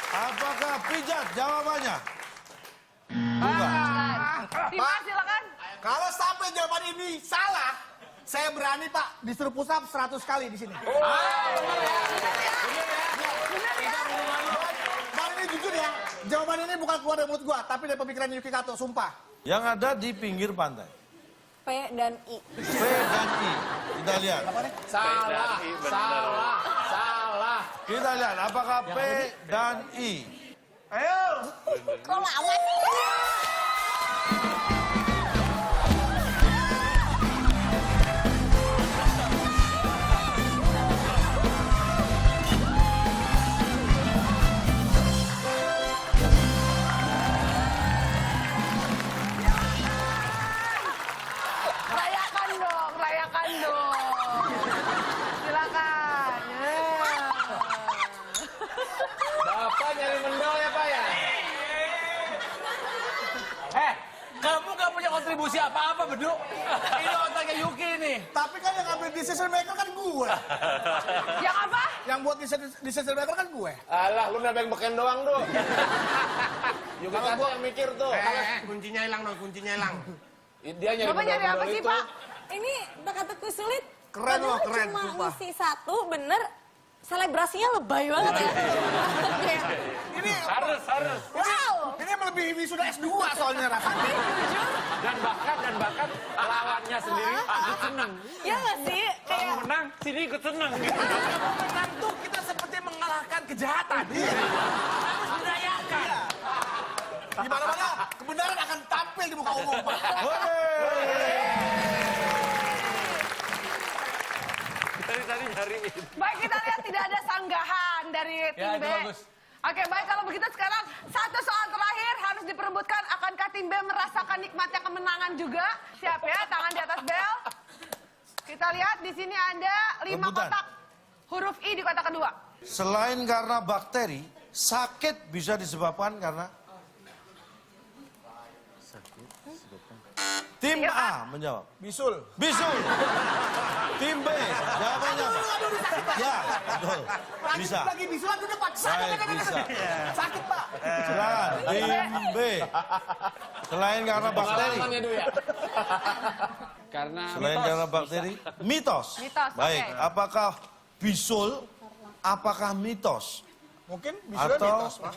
Apakah pijat jawabannya? Bukan. Tim A silakan. Kalau sampai jawaban ini salah, saya berani, Pak, disuruh push up 100 kali di sini. Bang, ini jujur ya, jawaban ini bukan keluar dari mulut gua, tapi dari pemikiran Yuki Kato, sumpah. Yang ada di pinggir pantai. P dan I. P dan I. Kita lihat. Salah. Kita lihat apakah P dan I. Ayo. Kok lama sih? Rayakan dong. Silakan. Bapak nyari mendol ya, Pak ya? Kamu gak punya kontribusi apa-apa, Bedu. Ini otaknya Yuki nih. Tapi kan yang ngambil decision maker kan gue. Yang apa? Yang buat decision maker kan gue. Alah, lu nebeng-beken doang, Du. Yuki Kato yang mikir tuh. Kuncinya hilang dong, kuncinya hilang. Dia nyari Bapak nyari apa mendol-mendol sih, itu. Pak? Ini teka-teki sulit. Keren loh, Padahal keren, cuma sumpah. ngisi 1, bener. Selebrasinya lebay banget ya. Kayak, Ini Harus. wow. ini melebihi wisuda S2 soalnya rasanya. Dan bahkan lawannya sendiri ikut seneng. Ya nggak sih? Kayak Kalau menang, sini ikut seneng. Kalau menang tuh kita seperti mengalahkan kejahatan. Harus dirayakan. Di mana-mana kebenaran akan tampil di muka umum, Pak. Tadi nyariin. Baik, kita lihat tidak ada sanggahan dari tim Ya, B. itu bagus. Oke, baik, kalau begitu sekarang satu soal terakhir harus diperebutkan. Akankah tim B merasakan nikmatnya kemenangan juga? Siap ya, tangan di atas bel. Kita lihat di sini ada 5 Rebutan. kotak huruf I di kotak kedua. Selain karena bakteri, sakit bisa disebabkan karena tim Iya, A menjawab. Bisul. Bisul. Tim B, jawabannya apa? Ya, betul. Bisa. Lagi bisul, aduh udah Pak. Baik, bisa. Sakit, Pak. Silakan. Tim B. Selain karena bakteri. Pengalamannya dulu ya. Karena Selain karena bakteri, mitos. Mitos, Baik, oke. apakah bisul? Apakah mitos? Mungkin bisulnya Atau mitos, Pak.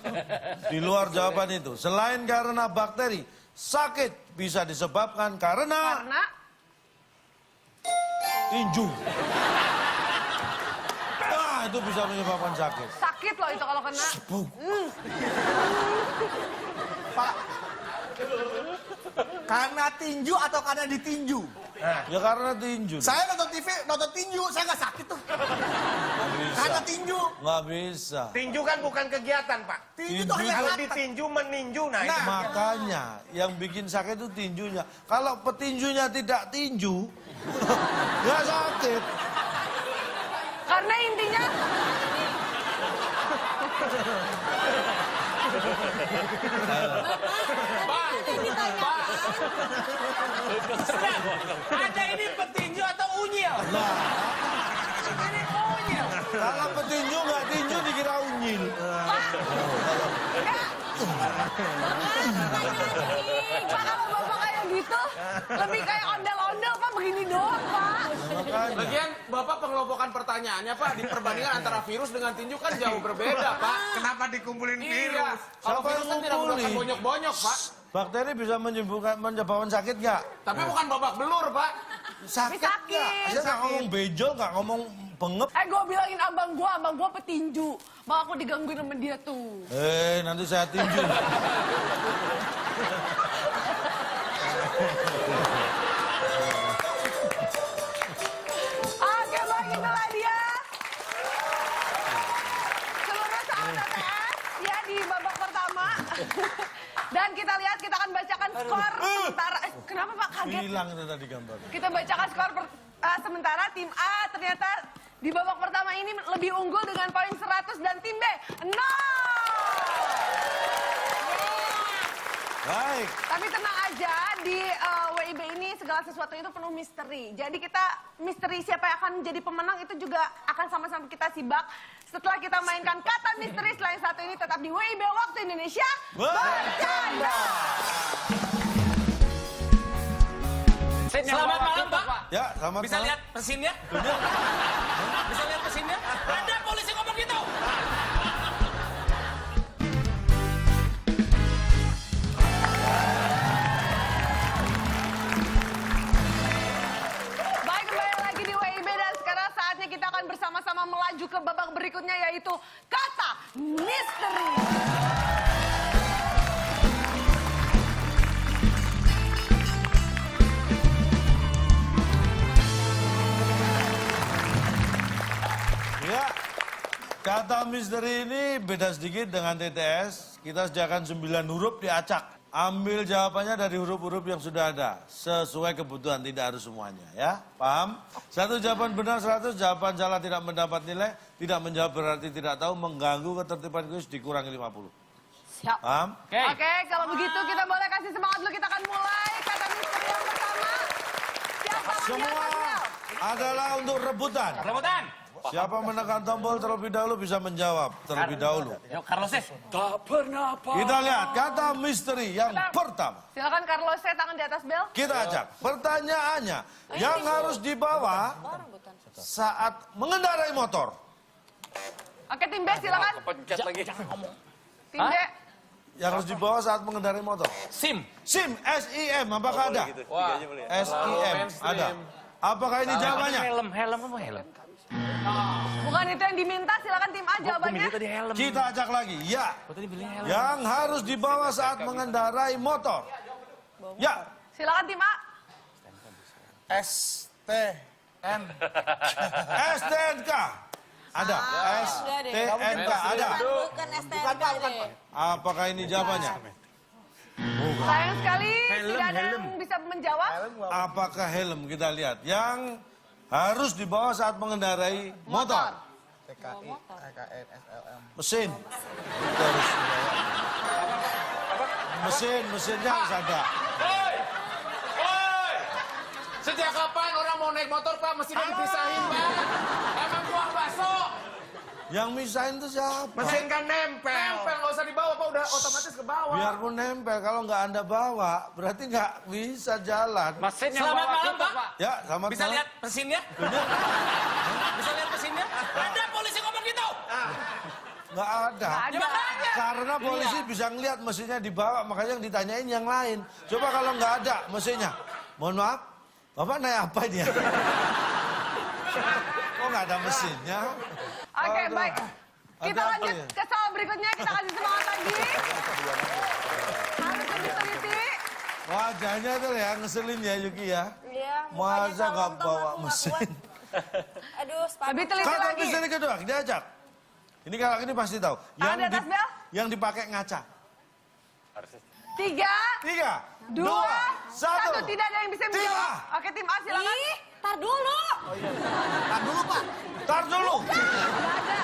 di luar jawaban itu. Selain karena bakteri, sakit bisa disebabkan karena Karena tinju. Nah, itu bisa menyebabkan sakit. sakit loh itu kalau kena. Pak. Karena tinju atau karena ditinju? Ya karena tinju. Saya nonton TV, nonton tinju, saya nggak sakit tuh. Nggak bisa. Karena tinju. Nggak bisa. Tinju kan bukan kegiatan, Pak. Tinju tuh Tinju hanya Kalau kata. ditinju, meninju, nah itu. Makanya yang bikin sakit itu tinjunya. Kalau petinjunya tidak tinju, nggak sakit. Karena intinya Ada ini petinju atau unyil? Nah, Ini unyil. kalau petinju nggak tinju dikira unyil. Pak, kalau bapak kayak gitu lebih kayak ondel-ondel Pak, begini doang Pak. Makanya. Lagian Bapak pengelompokan pertanyaannya Pak, di perbandingan antara virus dengan tinju kan jauh berbeda Pak. Kenapa dikumpulin Iya, virus? kalau Siapa virus yang kan tidak ngumpulin? menyebabkan bonyok-bonyok Pak. Bakteri bisa menyebabkan sakit nggak? Tapi bukan babak belur Pak. Sakit Sakit. nggak? Saya nggak ngomong benjol, nggak ngomong bengep. Gue bilangin abang gue petinju. Mau aku digangguin sama dia tuh. Nanti saya tinju. Oke, baik, itulah dia. Seluruh soal TTS ya di babak pertama. Dan kita lihat, kita akan bacakan skor sementara. Kenapa Pak kaget? Hilang itu tadi gambar. Kita bacakan skor sementara tim A ternyata di babak pertama ini lebih unggul dengan poin 100 dan tim B 0. Baik. Tapi tenang aja, di WIB ini segala sesuatu itu penuh misteri. Jadi kita misteri siapa yang akan menjadi pemenang itu juga akan sama-sama kita simak setelah kita mainkan kata misteri. Selain satu ini tetap di WIB Waktu Indonesia Bercanda. Selamat malam Pak. Ya, selamat Bisa malam. lihat mesinnya? Bisa lihat mesinnya? Ada polisi ngomong gitu. Baik, kembali lagi di WIB dan sekarang saatnya kita akan bersama-sama melaju ke babak berikutnya yaitu kata misteri. Ya, kata misteri ini beda sedikit dengan TTS. Kita sediakan 9 huruf diacak. Ambil jawabannya dari huruf-huruf yang sudah ada. Sesuai kebutuhan, tidak harus semuanya. Ya, paham? Satu jawaban benar 100, jawaban salah tidak mendapat nilai. Tidak menjawab berarti tidak tahu, mengganggu ketertiban kuis dikurangi 50. Siap. Paham? Oke, kalau begitu kita boleh kasih semangat dulu. Kita akan mulai kata misteri yang pertama. Siapa Semua adalah untuk rebutan. Rebutan. Siapa menekan tombol terlebih dahulu bisa menjawab terlebih dahulu. Yuk Carlos. tak pernah Pak. Kita lihat kata misteri yang pertama. Silakan Carlos, saya tangan di atas bel. Kita ajak. Pertanyaannya yang harus dibawa saat mengendarai motor. Oke, tim B silakan. Kepencet lagi. Tim B. Yang harus dibawa saat mengendarai motor. SIM. SIM, S-I-M, apakah ada? Wah, S-I-M, ada. Apakah ini jawabannya? Helm apa helm? Bukan itu yang diminta, silakan tim A jawabannya. Tadi helm. Kita acak lagi. Ya. Tadi belinya helm. Yang harus dibawa saat mengendarai motor. Ya. Silakan tim A. STM. STNK. Ada. STNK ada. Bukan STNK deh. Apakah ini jawabannya? Sayang sekali tidak ada yang bisa menjawab. Apakah helm? Kita lihat. Yang harus dibawa saat mengendarai motor. TKI, TKN, SLM. Mesin. Itu harus dibawa. Mesinnya harus ada. Woi! Sejak kapan orang mau naik motor, Pak, mesti dipisahin, Pak? Emang buang bakso? Yang misahin itu siapa? Mesin kan nempel. Nempel, nggak usah dibawa, Pak, udah otomatis ke bawah. Biarpun nempel, kalau nggak Anda bawa, berarti nggak bisa jalan. Mesin yang Selamat bawa malam, kita, Pak. Ya, selamat Bisa malam. lihat mesinnya? Bisa lihat mesinnya? Ada polisi ngomong gitu. Nggak ada. Nggak ada. Karena polisi bisa ngelihat mesinnya dibawa, makanya yang ditanyain yang lain. Coba kalau nggak ada mesinnya, mohon maaf, Bapak naik apa ini ya? Kok nggak ada mesinnya? Oke, Aduh. baik. Kita Ada apa lanjut ya? ke soal berikutnya. Kita kasih semangat lagi. Harus lebih teliti. Wajahnya tuh ya ngeselin ya Yuki ya. Iya. Masa nggak bawa mesin? Aduh, sepatu. Lebih teliti Kata lagi. mesin kedua, diajak. Ini kalau ini pasti tahu. Tangan di atas, Bel. Yang dipakai ngaca. 3, 3, 2, 1. 1. Tidak ada yang bisa menjawab. Oke, tim A silakan. Ih, tar dulu. Tar dulu, Pak. Tar dulu. Nggak ada.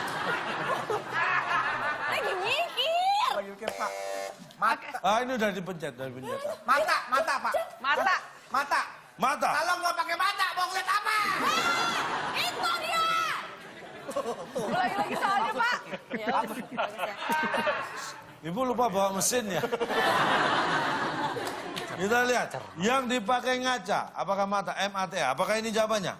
Lagi mikir. Lagi mikir, Pak. Mata, Ah ini udah dipencet, mata, Pak. Mata. Mata. Mata. Kalau nggak pakai mata, mau ngeliat apa? Itu dia. Ulangi lagi soalnya, Pak. Ya, bagus ya. Ibu lupa bawa mesin ya. Kita lihat, yang dipakai ngaca, apakah mata? MATA, apakah ini jawabannya?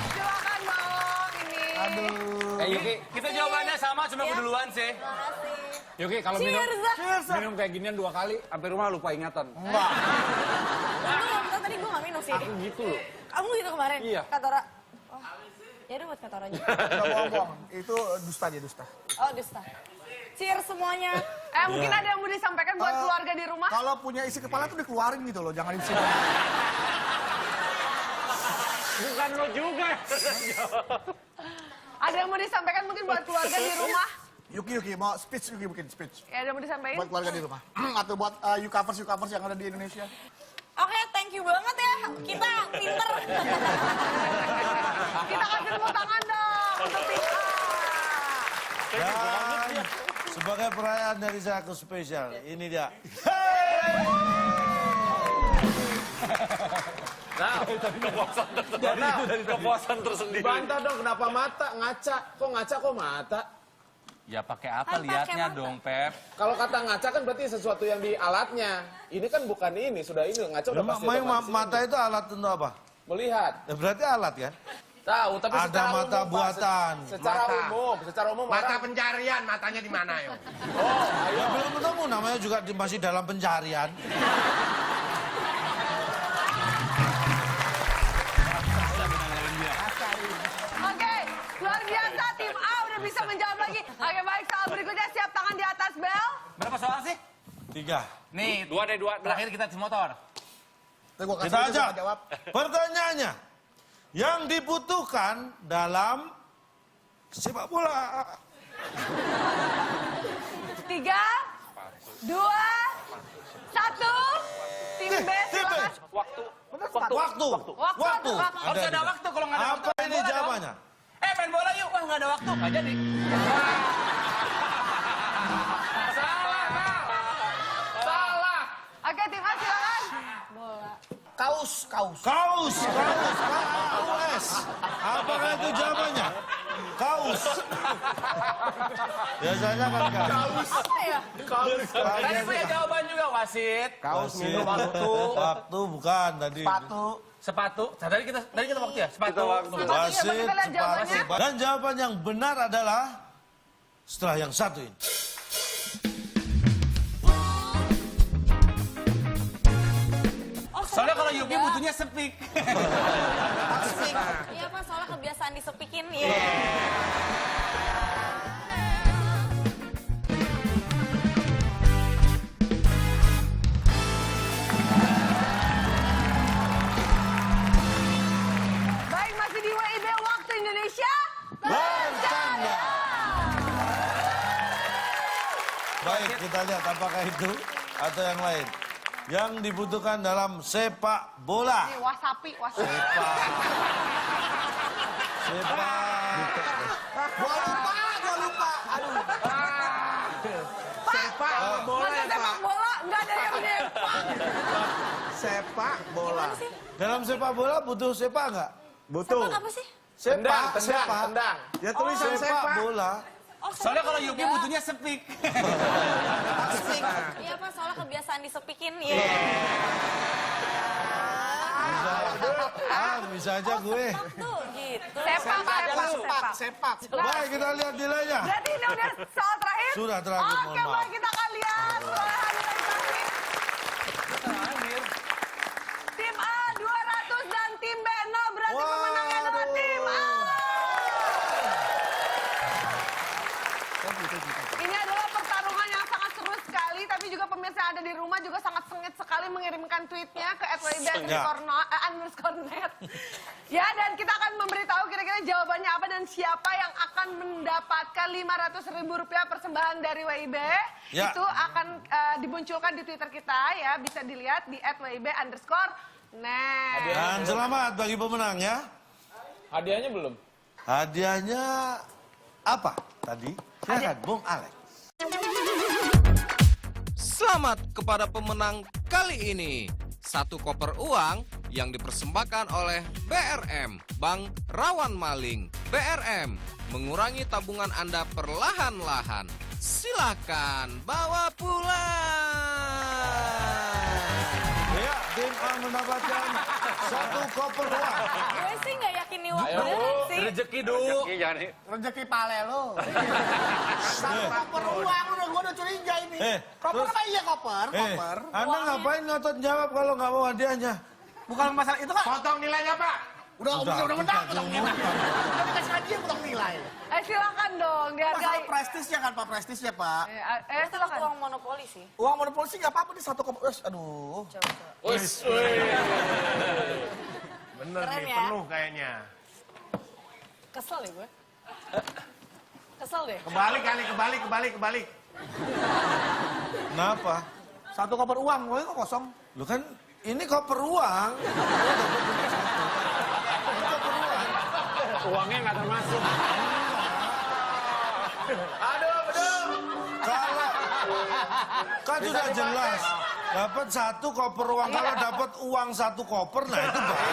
Silakan dong ini. Yuki, Kita jawabannya sama, cuma aku duluan sih. Makasih. Yuki kalau minum Cheers. minum kayak ginian 2 kali, sampai rumah lupa ingatan. Belum, tadi gue gak minum sih. Aku gitu loh. Kamu gitu kemarin? Iya. Katora. Oh, ya udah buat Katora aja. Udah bohong-bohong. Itu dusta dia, dusta. Oh, dusta. Cheers semuanya. Mungkin ada yang mau disampaikan buat keluarga di rumah? Kalau punya isi kepala tuh dikeluarin gitu loh, jangan disimpan. Bukan lo juga. Ada yang mau disampaikan mungkin buat keluarga di rumah? Yuki, mau speech Yuki bikin speech. Ya, ada yang mau disampaikan? Buat keluarga di rumah. Atau buat you-covers yang ada di Indonesia. Oke, thank you banget ya. Kita pinter. Kita kasih tepuk tangan dong untuk tim A. Dan sebagai perayaan dari saya aku spesial, ini dia. Kepuasan tersendiri. Bantah dong, kenapa mata? Ngaca. Kok ngaca, kok mata? Ya pakai apa Kan pakai liatnya mata. dong, Pep. Kalau kata ngaca kan berarti sesuatu yang di alatnya. Ini kan bukan ini, sudah ini. Ngaca udah pasti otomatis Mata ini. itu alat untuk apa? Melihat. Ya, berarti alat kan? Tahu, tapi Ada secara mata umum, Pak. buatan. Secara Mata. secara umum Mata orang- pencarian, matanya di mana yo? Ya belum ketemu, namanya juga masih dalam pencarian. Oke, luar biasa tim A udah bisa menjawab lagi. Oke, baik, soal berikutnya siap tangan di atas bel. Berapa soal sih? 3. Nih, 2 deh, 2. terakhir kita di motor. Ntar gua kasih Kita aja, ajak. gua jawab. Pertanyaannya, yang dibutuhkan dalam sepak bola. 3, 2, 1. Tim B silakan. Waktu. Waktu. Waktu. Harus ada waktu, kalau nggak ada waktu. Apa main ini bola dong. jawabannya? Main bola yuk. Wah, nggak ada waktu. Nggak jadi. Salah. Oke, tim A silakan. Kaus. Kaus. K-A-U-S. Apakah itu jawabannya? Kaus. Biasanya kan kaus. Apa ya? Tadi punya jawaban juga. wasit. Kaos Wasit. minum waktu. Waktu bukan tadi. Sepatu. Tadi kita waktu ya? Sepatu. Wasit, Kita lihat jawabannya. sepatu. Dan jawaban yang benar adalah setelah yang satu ini. Soalnya kalau Yuki butuhnya sepik. Iya Pak, soalnya kebiasaan disepikin. Iya. Baik, masih di WIB Waktu Indonesia. Bercanda. Baik, kita lihat apakah itu atau yang lain. Yang dibutuhkan dalam sepak bola. Ini wasapi. Gua lupa. Aduh. Sepak bola ya, Pak? Sepak bola, nggak ada yang sepak. Sepak bola. Dalam sepak bola butuh sepak nggak? Butuh. Sepak apa sih? Sepak. Tendang. Ya tulisan Sepak sepak. bola. Soalnya kalau Yuki butuhnya sepik. Iya Pak, soalnya kebiasaan disepikin. Iya. Bisa aja gue. Tuh, gitu. Sepak. Baik, kita lihat nilainya. Berarti ini udah soal terakhir? Sudah terakhir, mohon Oke, maaf. baik, kita akan lihat perolehan nilai terakhir. Tim A 200 dan tim B 0. Berarti Wow. pemenangnya adalah tim A. Ini adalah pertarungan yang sangat seru sekali, tapi juga pemirsa yang ada di rumah juga sangat sengit sekali mengirimkan tweetnya ke @wib_net. Ya, dan kita akan memberitahu kira-kira jawabannya apa dan siapa yang akan mendapatkan Rp500.000 persembahan dari WIB. Ya. Itu akan dimunculkan di Twitter kita ya, bisa dilihat di @wib_net. Dan selamat bagi pemenang ya. Hadiahnya belum? Hadiahnya apa tadi? Silakan, Bung Alex. Selamat kepada pemenang kali ini. 1 koper uang yang dipersembahkan oleh BRM, Bank Rawan Maling. BRM, mengurangi tabungan Anda perlahan-lahan. Silakan bawa pulang. Ya, tim A mendapatkan 1 koper uang. Gue sih nggak yakin nih uang beneran sih. Rezeki dulu. Rezeki pale lo. Satu koper uang gua udah curiga ini. Koper terus- apa iya koper? Anda ngapain ngotot jawab kalau nggak mau hadiahnya? Bukan masalah itu kan. Potong nilainya, Pak. Udah menang potong nilai. Udah dikasih hadiah potong nilai. Silakan dong, Masalah dihargai. prestisnya kan Pak, prestisnya Pak. Silakan. Uang monopoli sih. Uang monopoli sih nggak apa-apa nih 1 koper. Aduh. Bener Keren nih, ya. penuh kayaknya. Kesel deh gue. Kesel deh. Kebalik. Kenapa? 1 koper uang, gue kok kosong. Lu kan ini koper uang. Uangnya nggak termasuk. Kalau kan sudah jelas dapat 1 koper uang. Kalau dapat uang 1 koper, nah itu baru.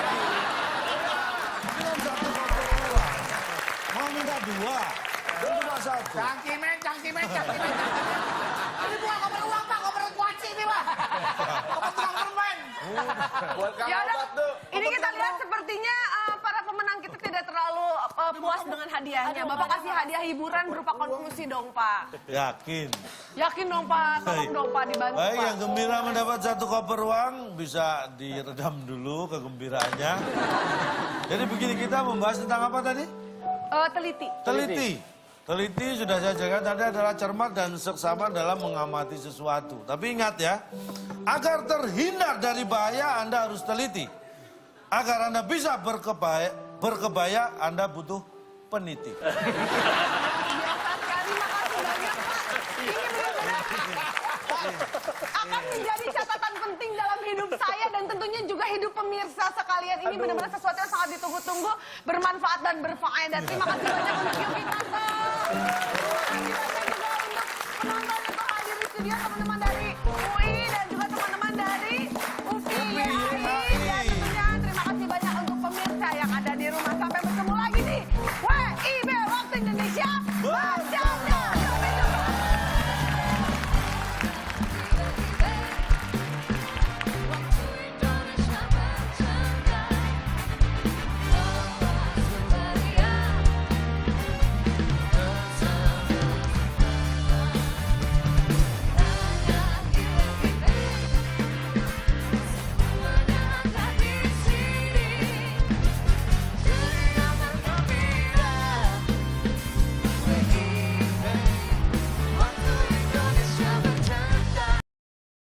Belum 1 koper uang. Mau minta 2, kan cuma 1. Cangkimen. Ini bukan koper uang Pak, koper kuaci ini Pak. Koper tukang permen. Ya udah, ini kita lihat sepertinya para pemenang kita tidak terlalu puas dengan hadiahnya. Bapak kasih hadiah hiburan berupa konklusi dong, Pak. Yakin. Yakin dong, Pak. Tolong dong, Pak, dibantu, Baik, Pak. yang gembira mendapat 1 koper uang bisa diredam dulu kegembiraannya. Jadi begini, kita membahas tentang apa tadi? Teliti. Teliti sudah saya jelaskan tadi adalah cermat dan seksama dalam mengamati sesuatu. Tapi ingat ya, agar terhindar dari bahaya Anda harus teliti. Agar Anda bisa berkebaya Anda butuh peniti. Biasa sekali, makasih banyak, Pak. Ini benar-benar akan menjadi catatan penting dalam hidup saya dan tentunya juga hidup pemirsa sekalian. Ini benar-benar sesuatu yang sangat ditunggu-tunggu, bermanfaat dan berfaedah. Terima kasih banyak untuk Yuki Tante.